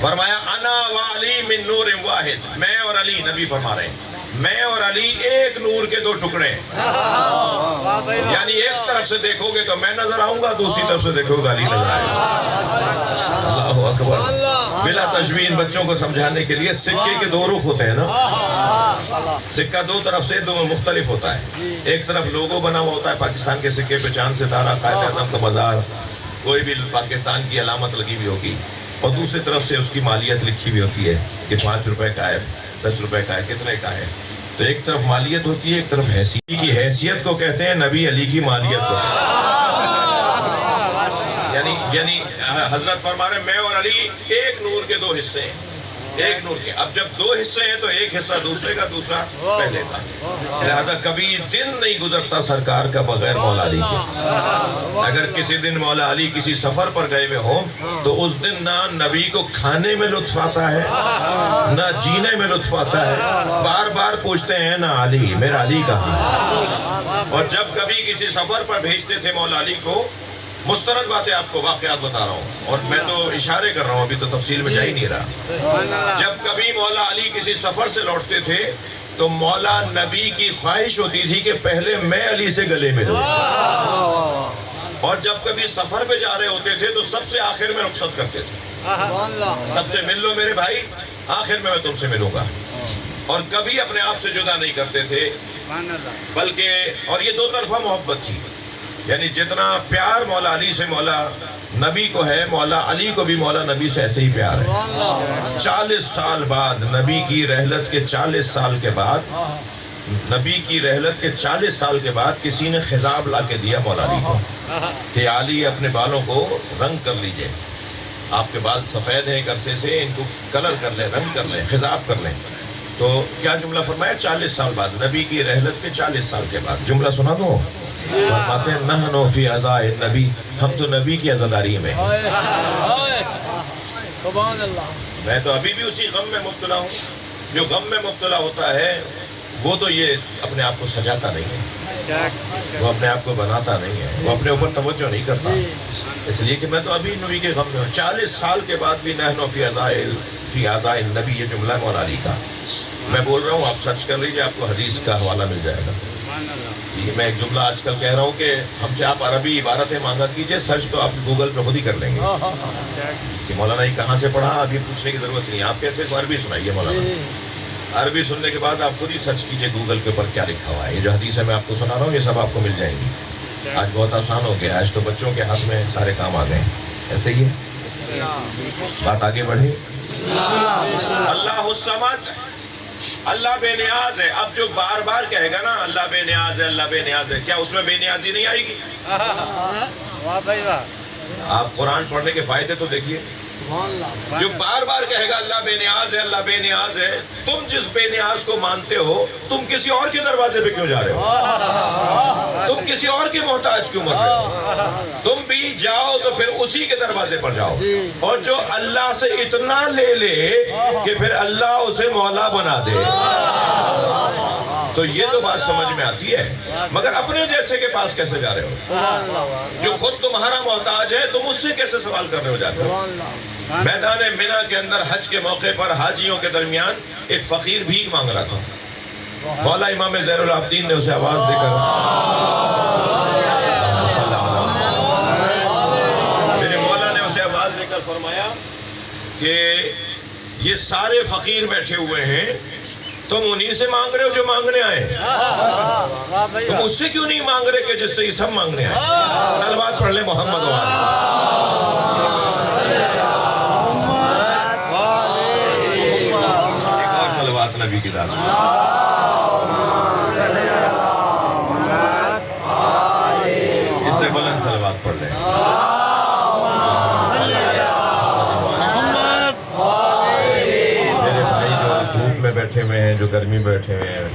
فرمایا انا و علی من نور واحد، میں اور علی، نبی فرما رہے ہیں میں اور علی ایک نور کے دو ٹکڑے ہیں، یعنی ایک طرف سے دیکھو گے تو میں نظر آؤں گا، دوسری طرف سے دیکھو گے تو علی نظر آئے گا۔ اللہ اکبر۔ بلا تشبیہ بچوں کو سمجھانے کے لیے سکے کے دو رخ ہوتے ہیں نا، سکہ دو طرف سے دو مختلف ہوتا ہے، ایک طرف لوگو بنا ہوا ہوتا ہے پاکستان کے سکے پہ چاند ستارہ، قائد اعظم کا مزار، کوئی بھی پاکستان کی علامت لگی ہوئی ہوگی، اور دوسری طرف سے اس کی مالیت لکھی ہوئی ہوتی ہے کہ 5 روپے کا ہے، 10 روپے کا ہے، کتنے کا ہے۔ تو ایک طرف مالیت ہوتی ہے، ایک طرف حیثیت کی حیثیت کو کہتے ہیں، نبی علی کی مالیت کو کہتے ہیں۔ یعنی حضرت فرما رہے ہیں میں اور علی ایک نور کے دو حصے ہیں، ایک نور کے۔ اب جب دو حصے ہیں تو ایک حصہ دوسرے کا، دوسرا پہلے کا، لہذا کبھی دن نہیں گزرتا سرکار کا بغیر مولا علی کے۔ اگر کسی دن مولا علی کسی سفر پر گئے ہوئے ہوں تو اس دن نہ نبی کو کھانے میں لطف آتا ہے نہ جینے میں لطف آتا ہے، بار بار پوچھتے ہیں نا علی، میرا علی کہاں ہے؟ اور جب کبھی کسی سفر پر بھیجتے تھے مولا علی کو، مستند باتیں آپ کو واقعات بتا رہا ہوں، اور میں تو اشارے کر رہا ہوں، ابھی تو تفصیل میں جا ہی نہیں رہا۔ جب کبھی مولا علی کسی سفر سے لوٹتے تھے تو مولا نبی کی خواہش ہوتی تھی کہ پہلے میں علی سے گلے ملوں، اور جب کبھی سفر پہ جا رہے ہوتے تھے تو سب سے آخر میں رخصت کرتے تھے، سب سے مل لو میرے بھائی، آخر میں تم سے ملوں گا، اور کبھی اپنے آپ سے جدا نہیں کرتے تھے، بلکہ اور یہ دو طرفہ محبت تھی، یعنی جتنا پیار مولا علی سے مولا نبی کو ہے، مولا علی کو بھی مولا نبی سے ایسے ہی پیار ہے۔ 40 سال بعد نبی کی رحلت کے 40 سال کے بعد، نبی کی رحلت کے 40 سال کے بعد کسی نے خضاب لا کے دیا مولا علی کو کہ علی اپنے بالوں کو رنگ کر لیجئے، آپ کے بال سفید ہیں ایک عرصے سے، ان کو کلر کر لیں، رنگ کر لیں، خضاب کر لیں۔ تو کیا جملہ فرمایا؟ 40 سال بعد، نبی کی رحلت کے 40 سال کے بعد۔ جملہ سنا دو، فرماتے ہیں نحن فی عزاء النبی، ہم تو نبی کی عزاداری میں ہیں۔ میں تو ابھی بھی اسی غم میں مبتلا ہوں، جو غم میں مبتلا ہوتا ہے وہ تو یہ اپنے آپ کو سجاتا نہیں ہے، وہ اپنے آپ کو بناتا نہیں ہے، وہ اپنے اوپر توجہ نہیں کرتا، اس لیے کہ میں تو ابھی نبی کے غم میں ہوں۔ 40 سال کے بعد بھی نحن فی عزاء النبی، یہ جملہ مولا علی کا میں بول رہا ہوں، آپ سرچ کر لیجئے، آپ کو حدیث کا حوالہ مل جائے گا۔ یہ میں ایک جملہ آج کل کہہ رہا ہوں کہ ہم سے آپ عربی عبارتیں مانگا کیجئے، سرچ تو آپ گوگل پہ خود ہی کر لیں گے کہ مولانا یہ کہاں سے پڑھا، ابھی پوچھنے کی ضرورت نہیں، آپ کیسے عربی سنائیے مولانا، عربی سننے کے بعد آپ خود ہی سرچ کیجئے گوگل کے اوپر کیا لکھا ہوا ہے۔ یہ جو حدیث ہے میں آپ کو سنا رہا ہوں، یہ سب آپ کو مل جائیں گی۔ آج بہت آسان ہو گیا، آج تو بچوں کے ہاتھ میں سارے کام آ گئے ہیں، ایسے ہی ہے، بات آگے بڑھے۔ اللہ الصمد، اللہ بے نیاز ہے۔ اب جو بار بار کہے گا نا اللہ بے نیاز ہے، اللہ بے نیاز ہے، کیا اس میں بے نیازی نہیں آئے گی؟ آپ قرآن پڑھنے کے فائدے تو دیکھیے، جو بار بار کہے گا اللہ بے نیاز ہے، اللہ بے نیاز ہے، تم جس بے نیاز کو مانتے ہو، تم کسی اور کے دروازے پہ کیوں جا رہے ہو؟ تم کسی اور کے محتاج کیوں مر رہے ہو؟ تم بھی جاؤ تو پھر اسی کے دروازے پر جاؤ، اور جو اللہ سے اتنا لے لے کہ پھر اللہ اسے مولا بنا دے، تو یہ تو بات سمجھ میں آتی ہے، مگر اپنے جیسے کے پاس کیسے جا رہے ہو؟ جو خود تمہارا محتاج ہے، تم اس سے کیسے سوال کر رہے ہو جا کر؟ میدان منی کے اندر حج کے موقع پر حاجیوں کے درمیان ایک فقیر بھیک مانگ رہا تھا، مولا امام زین العابدین نے اسے آواز دے کر میرے مولا نے اسے آواز دے کر فرمایا کہ یہ سارے فقیر بیٹھے ہوئے ہیں، تم انہی سے مانگ رہے ہو جو مانگنے آئے، تم اس سے کیوں نہیں مانگ رہے کہ جس سے یہ سب مانگنے آئے؟ صلوات پڑھ لیں محمد و ایک اور صلوات نبی کی ذات، اس سے بلند صلوات پڑھ لیں۔ بیٹھے ہوئے ہیں، جو گرمی بیٹھے ہوئے ہیں،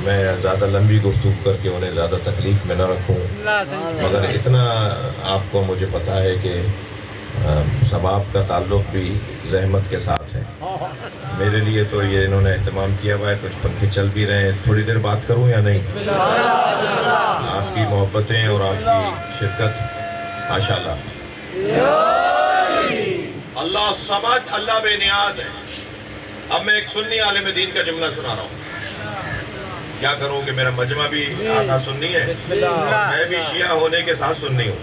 میں زیادہ لمبی گفتگو کر کے انہیں زیادہ تکلیف میں نہ رکھوں، مگر اتنا آپ کو مجھے پتا ہے کہ ثواب کا تعلق بھی زحمت کے ساتھ ہے۔ میرے لیے تو یہ انہوں نے اہتمام کیا ہوا ہے، کچھ پنکھے چل بھی رہے ہیں، تھوڑی دیر بات کروں یا نہیں؟ آپ کی محبتیں اور آپ کی شرکت ماشاءاللہ۔ اللہ صمد، اللہ بے نیاز ہے۔ اب میں ایک سنی عالم دین کا جملہ سنا رہا ہوں، کیا کروں کہ میرا مجمع بھی آقا سنی ہے اور میں بھی شیعہ ہونے کے ساتھ سنی ہوں،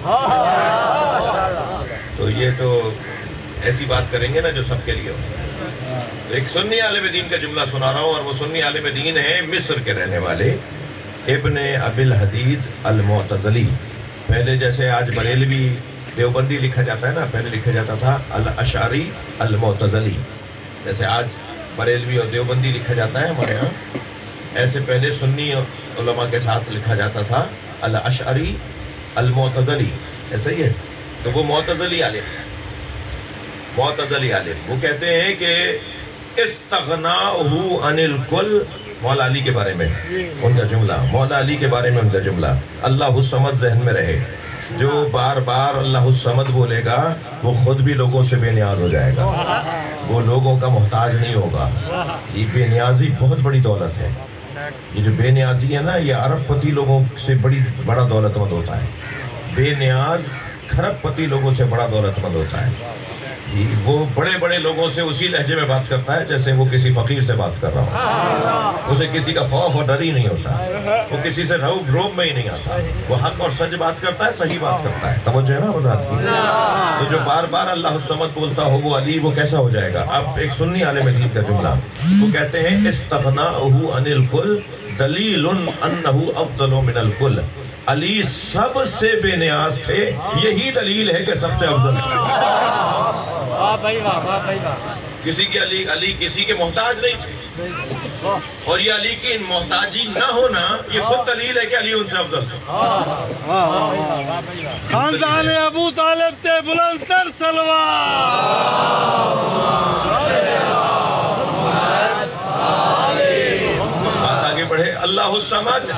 تو یہ تو ایسی بات کریں گے نا جو سب کے لیے ہو۔ تو ایک سنی عالم دین کا جملہ سنا رہا ہوں، اور وہ سنی عالم دین ہے مصر کے رہنے والے ابن ابی الحدید المعتزلی۔ پہلے جیسے آج بریلوی دیوبندی لکھا جاتا ہے نا، پہلے لکھا جاتا تھا الاشعری المعتزلی، جیسے آج بریلوی اور دیوبندی لکھا جاتا ہے ہمارے ہاں، ایسے پہلے سنی علماء کے ساتھ لکھا جاتا تھا الاشعری المعتزلی، ایسا ہی ہے۔ تو وہ معتزلی عالم وہ کہتے ہیں کہ استغناءہ عن الکل، مولا علی کے بارے میں ان کا جملہ، مولا علی کے بارے میں ان کا جملہ، اللہ الصمد ذہن میں رہے، جو بار بار اللہ الصمد بولے گا وہ خود بھی لوگوں سے بے نیاز ہو جائے گا، وہ لوگوں کا محتاج نہیں ہوگا۔ یہ بے نیازی بہت بڑی دولت ہے، یہ جو بے نیازی ہے نا، یہ ارب پتی لوگوں سے بڑا دولت مند ہوتا ہے، بے نیاز کھرب پتی لوگوں سے بڑا دولت مند ہوتا ہے۔ وہ بڑے بڑے لوگوں سے اسی لہجے میں بات کرتا ہے جیسے وہ کسی فقیر سے بات کر رہا ہو، اسے کسی کا خوف اور ڈر ہی نہیں ہوتا، وہ کسی سے روب میں ہی نہیں آتا، وہ حق اور سچ بات کرتا ہے، صحیح بات کرتا ہے۔ توجہ ہے نا حضرات کی؟ تو جو بار بار اللہ الصمد بولتا ہو وہ علی، وہ کیسا ہو جائے گا؟ اب ایک سنی عالم دین کا جملہ، وہ کہتے ہیں استغناءہ عن الکل دلیل انہ افضل من الکل، علی سب سے بے نیاز تھے، یہی دلیل ہے کہ سب سے افضل تھے۔ کسی کے علی کسی کے محتاج نہیں تھے، اور یہ علی کی محتاجی نہ ہونا یہ خود دلیل ہے کہ علی ان سے افضل تھے۔ خاندان ابو طالب تے بلند تر سلوات۔ بات آگے بڑھے، اللہ الصمد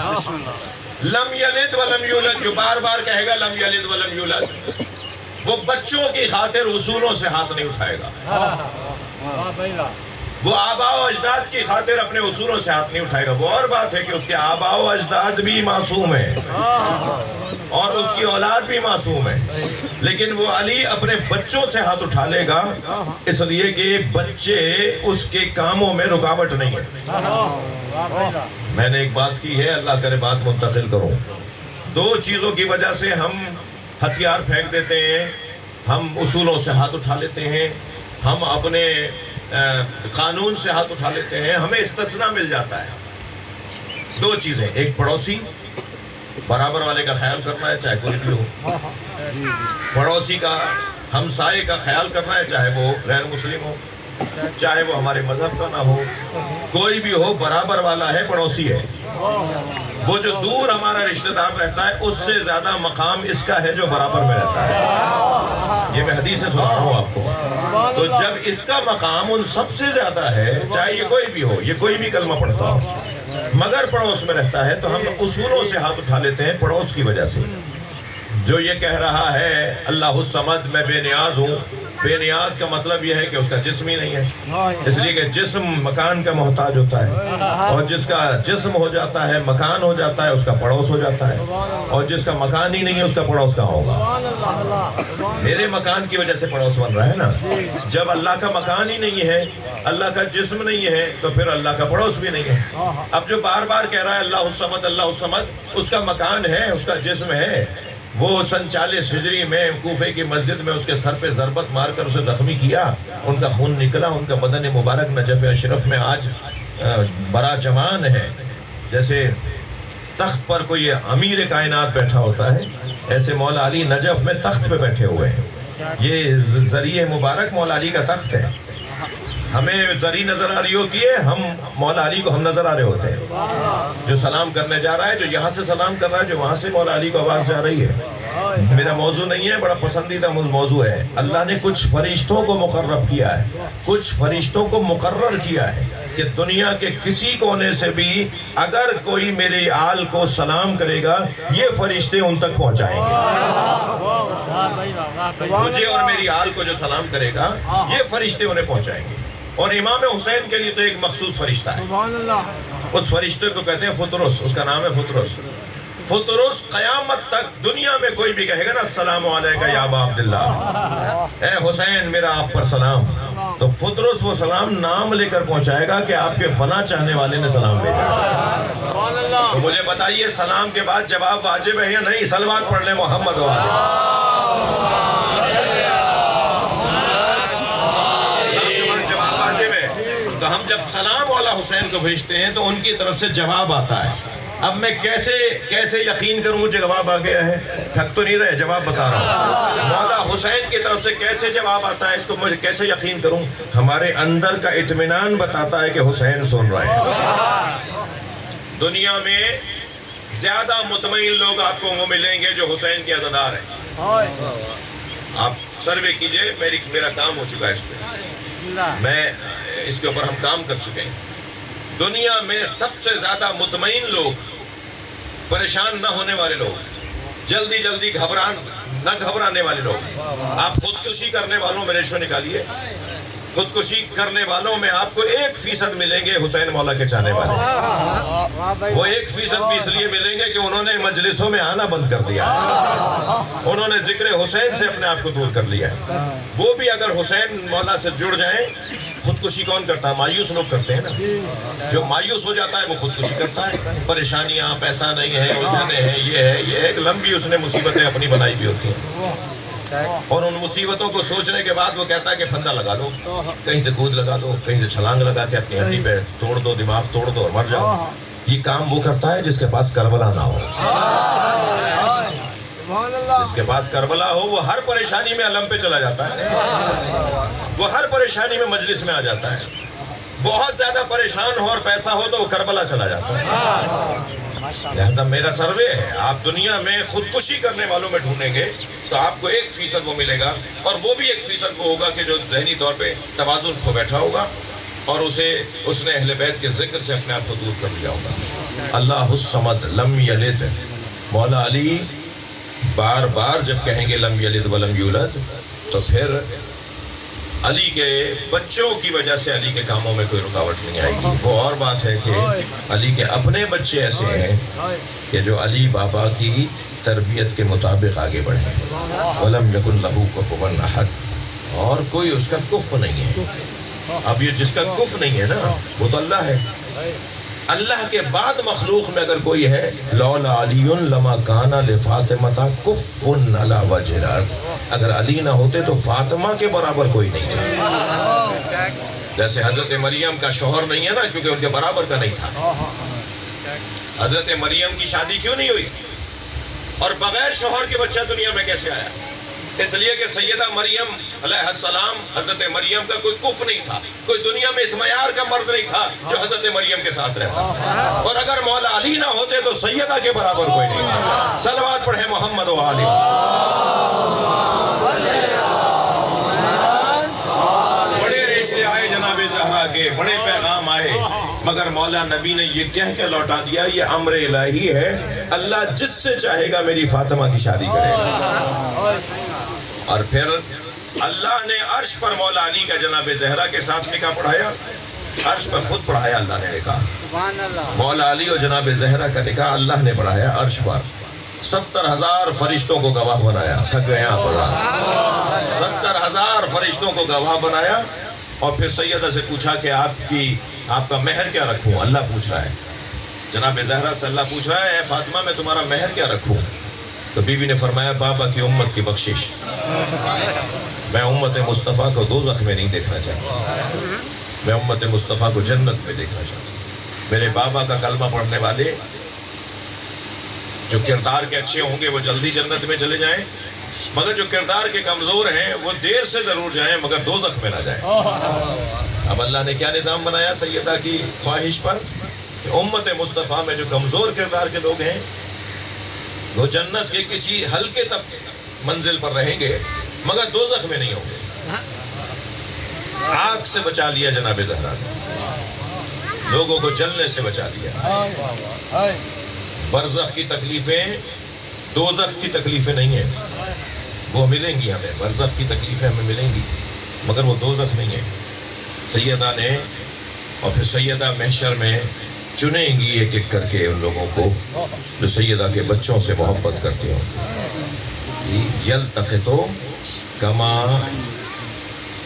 لم یلد ولم یولد، جو بار بار کہے گا لم یلد ولم یولد، وہ بچوں کی خاطر اصولوں سے ہاتھ نہیں اٹھائے گا، وہ آباء و اجداد کی خاطر اپنے اصولوں سے ہاتھ نہیں اٹھائے گا۔ وہ اور بات ہے کہ اس کے آباء و اجداد بھی معصوم ہیں اور اس کی اولاد بھی معصوم ہے، لیکن وہ علی اپنے بچوں سے ہاتھ اٹھا لے گا، اس لیے کہ بچے اس کے کاموں میں رکاوٹ نہیں ہے۔ میں نے ایک بات کی ہے، اللہ کرے بات منتقل کروں، دو چیزوں کی وجہ سے ہم ہتھیار پھینک دیتے ہیں، ہم اصولوں سے ہاتھ اٹھا لیتے ہیں، ہم اپنے قانون سے ہاتھ اٹھا لیتے ہیں، ہمیں استثناء مل جاتا ہے۔ دو چیزیں، ایک پڑوسی، برابر والے کا خیال کرنا ہے چاہے کوئی بھی ہو، پڑوسی کا ہمسائے کا خیال کرنا ہے چاہے وہ غیر مسلم ہو، چاہے وہ ہمارے مذہب کا نہ ہو، کوئی بھی ہو برابر والا ہے، پڑوسی ہے۔ وہ جو دور ہمارا رشتہ دار رہتا ہے اس سے زیادہ مقام اس کا ہے جو برابر میں رہتا ہے، یہ میں حدیث سے سنا رہا ہوں آپ کو۔ تو جب اس کا مقام ان سب سے زیادہ ہے، چاہے یہ کوئی بھی ہو، یہ کوئی بھی کلمہ پڑھتا ہو، مگر پڑوس میں رہتا ہے، تو ہم اصولوں سے ہاتھ اٹھا لیتے ہیں پڑوس کی وجہ سے۔ جو یہ کہہ رہا ہے اللہ الصمد میں بے نیاز ہوں، بے نیاز کا مطلب یہ ہے کہ اس کا جسم ہی نہیں ہے، اس لیے کہ جسم مکان کا محتاج ہوتا ہے، اور جس کا جسم ہو جاتا ہے، مکان ہو جاتا ہے، اس کا پڑوس ہو جاتا ہے، اور جس کا مکان ہی نہیں ہے اس کا پڑوس کہاں ہوگا؟ میرے مکان کی وجہ سے پڑوس بن رہا ہے نا۔ جب اللہ کا مکان ہی نہیں ہے، اللہ کا جسم نہیں ہے، تو پھر اللہ کا پڑوس بھی نہیں ہے۔ اب جو بار بار کہہ رہا ہے اللہ الصمد اللہ الصمد، اس کا مکان ہے، اس کا جسم ہے۔ وہ 47 ہجری میں کوفے کی مسجد میں اس کے سر پہ ضربت مار کر اسے زخمی کیا، ان کا خون نکلا، ان کا بدن مبارک نجف اشرف میں آج برا جوان ہے۔ جیسے تخت پر کوئی امیر کائنات بیٹھا ہوتا ہے، ایسے مولا علی نجف میں تخت پہ بیٹھے ہوئے ہیں۔ یہ ذریعہ مبارک مولا علی کا تخت ہے۔ ہمیں زری نظر آ رہی ہوتی ہے، ہم مولا علی کو ہم نظر آ رہے ہوتے ہیں۔ جو سلام کرنے جا رہا ہے، جو یہاں سے سلام کر رہا ہے، جو وہاں سے مولا علی کو آواز جا رہی ہے۔ میرا موضوع نہیں ہے، بڑا پسندیدہ موضوع ہے۔ اللہ نے کچھ فرشتوں کو مقرر کیا ہے، کچھ فرشتوں کو مقرر کیا ہے کہ دنیا کے کسی کونے سے بھی اگر کوئی میرے آل کو سلام کرے گا، یہ فرشتے ان تک پہنچائیں گے۔ مجھے اور میری آل کو جو سلام کرے گا، یہ فرشتے انہیں پہنچائیں گے۔ اور امام حسین کے لیے تو ایک مخصوص فرشتہ ہے، اس فرشتے کو کہتے ہیں فطرس، اس کا نام ہے فطرس۔ فطرس قیامت تک دنیا میں کوئی بھی کہے گا نا السلام علیکہ یا ابا عبداللہ، اے حسین میرا آپ پر سلام، تو فطرس وہ سلام نام لے کر پہنچائے گا کہ آپ کے فلاں چاہنے والے نے سلام بھیجا ہے۔ تو مجھے بتائیے سلام کے بعد جواب واجب ہے یا نہیں؟ صلوات پڑھ لیں محمد و آلہ۔ سلام کے بعد جواب واجب ہے۔ تو ہم جب سلام والا حسین کو بھیجتے ہیں تو ان کی طرف سے جواب آتا ہے۔ اب میں کیسے یقین کروں مجھے جواب آ گیا ہے؟ تھک تو نہیں رہے، جواب بتا رہا ہوں۔ مولا حسین کی طرف سے کیسے جواب آتا ہے، اس کو مجھے کیسے یقین کروں؟ ہمارے اندر کا اطمینان بتاتا ہے کہ حسین سن رہے ہیں۔ دنیا میں زیادہ مطمئن لوگ آپ کو وہ ملیں گے جو حسین کے عزادار ہیں۔ آپ سروے کیجئے، میرا کام ہو چکا ہے اس پہ، میں اس کے اوپر ہم کام کر چکے ہیں۔ دنیا میں سب سے زیادہ مطمئن لوگ، پریشان نہ ہونے والے لوگ، جلدی نہ گھبرانے والے لوگ، آپ خودکشی کرنے والوں میں ریشو نکالیے، خودکشی کرنے والوں میں آپ کو 1% ملیں گے حسین مولا کے چاہنے والے۔ وہ 1% بھی اس لیے ملیں گے کہ انہوں نے مجلسوں میں آنا بند کر دیا ہے، انہوں نے ذکر حسین سے اپنے آپ کو دور کر لیا ہے۔ وہ بھی اگر حسین مولا سے جڑ جائیں، خودکشی کون کرتا ہے؟ مایوس لوگ کرتے ہیں نا، جو مایوس ہو جاتا ہے وہ خودکشی کرتا ہے۔ پریشانیاں، پیسہ نہیں ہے، الجھنیں ہیں، یہ ایک لمبی اس نے مصیبتیں اپنی بنائی بھی ہوتی ہیں، اور ان مصیبتوں کو سوچنے کے بعد وہ کہتا ہے کہ پھندا لگا دو، کہیں سے کود لگا دو، کہیں سے چھلانگ لگا کے اپنی ہڈی پہ توڑ دو، دماغ توڑ دو اور مر جاؤ۔ یہ کام وہ کرتا ہے جس کے پاس کربلا نہ ہو۔ جس کے پاس کربلا ہو وہ ہر پریشانی میں علم پہ چلا جاتا ہے، وہ ہر پریشانی میں مجلس میں آ جاتا ہے۔ بہت زیادہ پریشان ہو اور پیسہ ہو تو وہ کربلا چلا جاتا ہے۔ لہذا میرا سروے ہے، آپ دنیا میں خودکشی کرنے والوں میں ڈھونڈیں گے تو آپ کو 1% وہ ملے گا، اور وہ بھی 1% وہ ہوگا کہ جو ذہنی طور پہ توازن کھو بیٹھا ہوگا اور اس نے اہل بیت کے ذکر سے اپنے آپ کو دور کر لیا ہوگا۔ اللہ الصمد لم یلد، مولا علی بار بار جب کہیں گے لم یلد ولم یولد تو پھر علی کے بچوں کی وجہ سے علی کے کاموں میں کوئی رکاوٹ نہیں آئے گی۔ وہ اور بات ہے کہ علی کے اپنے بچے ایسے ہیں کہ جو علی بابا کی تربیت کے مطابق آگے بڑھیں۔ وَلَمْ يَكُنْ لَهُ كُفُوًا أَحَدٌ، اور کوئی اس کا کف نہیں ہے۔ اب یہ جس کا کف نہیں ہے نا وہ تو اللہ ہے۔ اللہ کے بعد مخلوق میں اگر کوئی ہے، لولا علی لما کان لفاطمۃ کف علی وجہ الارض، اگر علی نہ ہوتے تو فاطمہ کے برابر کوئی نہیں تھا۔ جیسے حضرت مریم کا شوہر نہیں ہے نا کیونکہ ان کے برابر کا نہیں تھا۔ حضرت مریم کی شادی کیوں نہیں ہوئی اور بغیر شوہر کے بچہ دنیا میں کیسے آیا؟ اس لیے کہ سیدہ مریم علیہ السلام، حضرت مریم کا کوئی کف نہیں تھا، کوئی دنیا میں اس معیار کا مرض نہیں تھا جو حضرت مریم کے ساتھ رہتا، اور اگر مولا علی نہ ہوتے تو سیدہ کے برابر کوئی نہیں تھا۔ صلوات پڑھیں محمد و آلہ۔ بڑے رشتے آئے جناب زہرا کے، بڑے پیغام آئے، مگر مولا نبی نے یہ کہہ کے لوٹا دیا یہ امر الہی ہے، اللہ جس سے چاہے گا میری فاطمہ کی شادی کرے گا۔ اور پھر اللہ نے عرش پر مولا علی کا جناب زہرا کے ساتھ نکاح پڑھایا، عرش پر خود پڑھایا اللہ نے نکاح۔ مولا علی اور جناب زہرا کا نکاح اللہ نے پڑھایا عرش پر، 70,000 فرشتوں کو گواہ بنایا، تھک گئے آپ پر، 70,000 فرشتوں کو گواہ بنایا، اور پھر سیدہ سے پوچھا کہ آپ کا مہر کیا رکھوں؟ اللہ پوچھ رہا ہے، جناب زہرا سے اللہ پوچھ رہا ہے اے فاطمہ میں تمہارا مہر کیا رکھوں؟ تو بی بی نے فرمایا بابا کی امت کی بخشش، میں امت مصطفیٰ کو دوزخ میں نہیں دیکھنا چاہتا، میں امت مصطفیٰ کو جنت میں دیکھنا چاہتا ہوں۔ میرے بابا کا کلمہ پڑھنے والے جو کردار کے اچھے ہوں گے وہ جلدی جنت میں چلے جائیں، مگر جو کردار کے کمزور ہیں وہ دیر سے ضرور جائیں مگر دوزخ میں نہ جائیں۔ اب اللہ نے کیا نظام بنایا سیدہ کی خواہش پر؟ امت مصطفیٰ میں جو کمزور کردار کے لوگ ہیں وہ جنت کے کسی ہلکے منزل پر رہیں گے مگر دوزخ میں نہیں ہوں گے۔ آگ سے بچا لیا جناب زہرا نے، لوگوں کو جلنے سے بچا لیا۔ برزخ کی تکلیفیں دوزخ کی تکلیفیں نہیں ہیں، وہ ملیں گی ہمیں، برزخ کی تکلیفیں ہمیں ملیں گی مگر وہ دوزخ نہیں ہیں۔ سیدہ نے اور پھر سیدہ محشر میں چنیں گی ایک ایک کر کے ان لوگوں کو جو سیدہ کے بچوں سے محبت کرتے ہوں۔ یلتقطو کما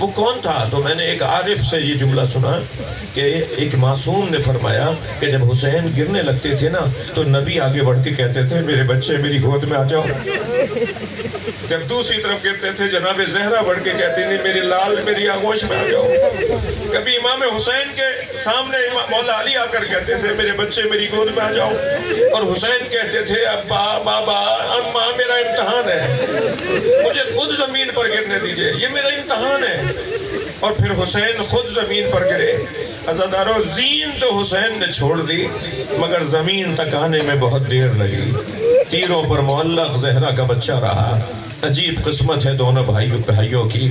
وہ کون تھا؟ تو میں نے ایک عارف سے یہ جملہ سنا کہ ایک معصوم نے فرمایا کہ جب حسین گرنے لگتے تھے نا تو نبی آگے بڑھ کے کہتے تھے میرے بچے میری گود میں آ جاؤ. جب دوسری طرف گرتے تھے جناب زہرا بڑھ کے کہتے تھے میری لال میری آغوش میں آ جاؤ. کبھی امام حسین کے سامنے مولا علی آ کر کہتے تھے میرے بچے میری گود میں آ جاؤ. اور حسین کہتے تھے ابا بابا اماں میرا امتحان ہے, مجھے خود زمین پر گرنے دیجئے, یہ میرا امتحان ہے. اور پھر حسین خود زمین پر گرے. عزادارو زین تو حسین نے چھوڑ دی مگر زمین تک آنے میں بہت دیر لگی. تیروں پر معلق زہرا کا بچہ رہا. عجیب قسمت ہے دونوں بھائیوں کی.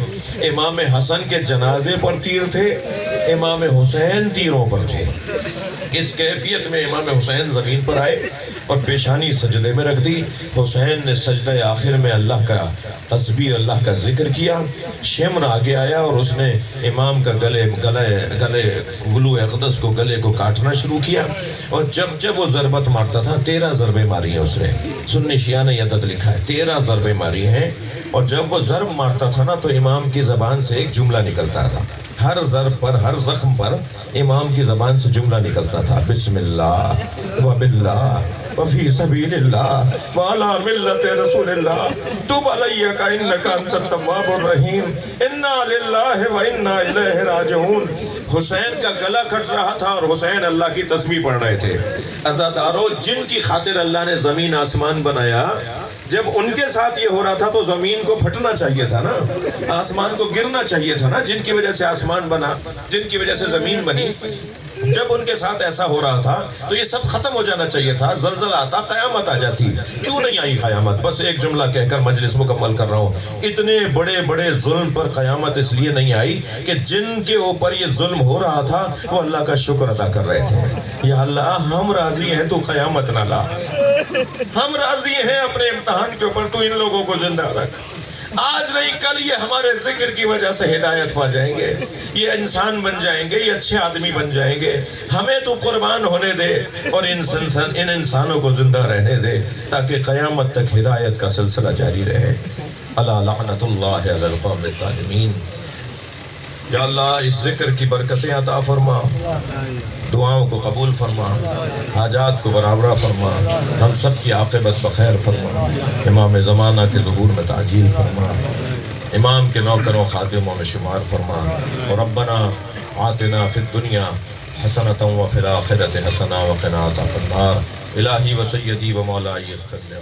امام حسن کے جنازے پر تیر تھے, امام حسین تیروں پر تھے. اس کیفیت میں امام حسین زمین پر آئے اور پیشانی سجدے میں رکھ دی. حسین نے سجدہ آخر میں اللہ کا تسبیح اللہ کا ذکر کیا. شمر آگے آیا اور اس نے امام کا گلو اقدس کو گلے کو کاٹنا شروع کیا. اور جب وہ ضربت مارتا تھا 13 ضربے ماری ہیں اس نے. سنی شیعہ نے یہ عدد لکھا ہے 13 ضربے ماری ہیں. اور جب وہ ضرب مارتا تھا نا تو امام کی زبان سے ایک جملہ نکلتا تھا. ہر ضرب پر ہر زخم پر امام کی زبان سے جملہ نکلتا تھا بسم اللہ وباللہ وفی سبیل اللہ وعلا ملت رسول اللہ توب علیک انک انت التواب الرحیم انا للہ و انا الیہ راجعون. حسین کا گلا کٹ رہا تھا اور حسین اللہ کی تسبیح پڑھ رہے تھے. عزادارو جن کی خاطر اللہ نے زمین آسمان بنایا, جب ان کے ساتھ یہ ہو رہا تھا تو زمین کو پھٹنا چاہیے تھا نا, آسمان کو گرنا چاہیے تھا نا. جن کی وجہ سے آسمان بنا, جن کی وجہ سے زمین بنی, جب ان کے ساتھ ایسا ہو رہا تھا تو یہ سب ختم ہو جانا چاہیے تھا. زلزلہ آتا, قیامت آ جاتی. کیوں نہیں آئی قیامت؟ بس ایک جملہ کہہ کر مجلس مکمل کر رہا ہوں. اتنے بڑے بڑے ظلم پر قیامت اس لیے نہیں آئی کہ جن کے اوپر یہ ظلم ہو رہا تھا وہ اللہ کا شکر ادا کر رہے تھے. یا اللہ ہم راضی ہیں تو قیامت نہ لا, ہم راضی ہیں اپنے امتحان کے اوپر, تو ان لوگوں کو زندہ رکھ. آج نہیں کل یہ ہمارے ذکر کی وجہ سے ہدایت پا جائیں گے, یہ انسان بن جائیں گے, یہ اچھے آدمی بن جائیں گے. ہمیں تو قربان ہونے دے اور ان انسانوں کو زندہ رہنے دے تاکہ قیامت تک ہدایت کا سلسلہ جاری رہے. الا لعنت اللہ علی القوم الظالمین. یا اللہ اس ذکر کی برکتیں عطا فرما, دعاؤں کو قبول فرما, حاجات کو برابرہ فرما, ہم سب کی عاقبت بخیر فرما, امام زمانہ کے ظہور میں تعجیل فرما, امام کے نوکروں خادموں میں شمار فرما. ربنا آتنا فی الدنیا حسنۃ وفی الآخرۃ حسنۃ وقنا عذاب النار. الہی و سیدی و مولائی اغفر لي